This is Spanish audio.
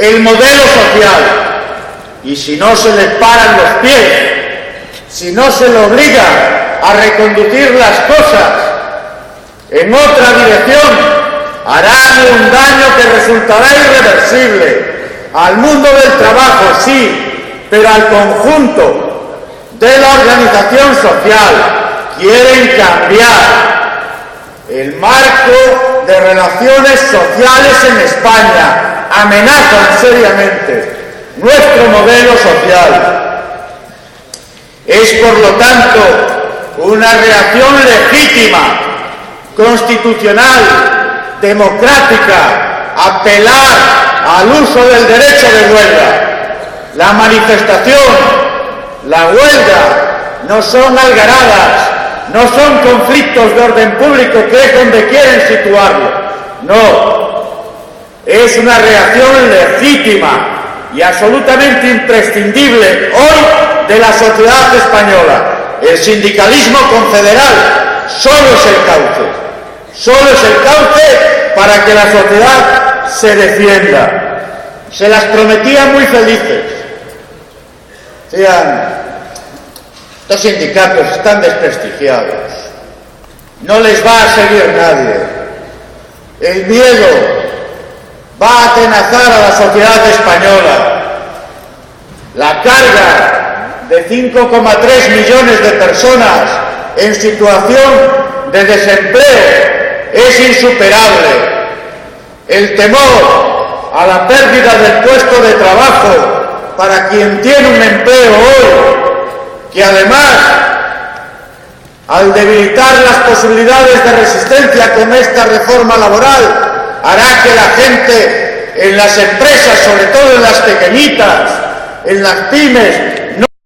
el modelo social. Y si no se le paran los pies, si no se le obliga a reconducir las cosas en otra dirección, harán un daño que resultará irreversible al mundo del trabajo, sí, pero al conjunto de la organización social. Quieren cambiar el marco de relaciones sociales en España, amenazan seriamente nuestro modelo social. Es, por lo tanto, una reacción legítima, constitucional, democrática, apelar al uso del derecho de huelga. La manifestación, la huelga, no son algaradas, no son conflictos de orden público, que es donde quieren situarlo. No, es una reacción legítima y absolutamente imprescindible hoy de la sociedad española. El sindicalismo confederal solo es el cauce para que la sociedad se defienda. Se las prometía muy felices. Decían, estos sindicatos están desprestigiados, no les va a seguir nadie, el miedo va a atenazar a la sociedad española, la carga de 5,3 millones de personas en situación de desempleo es insuperable, el temor a la pérdida del puesto de trabajo para quien tiene un empleo hoy, que además, al debilitar las posibilidades de resistencia con esta reforma laboral, hará que la gente en las empresas, sobre todo en las pequeñitas, en las pymes,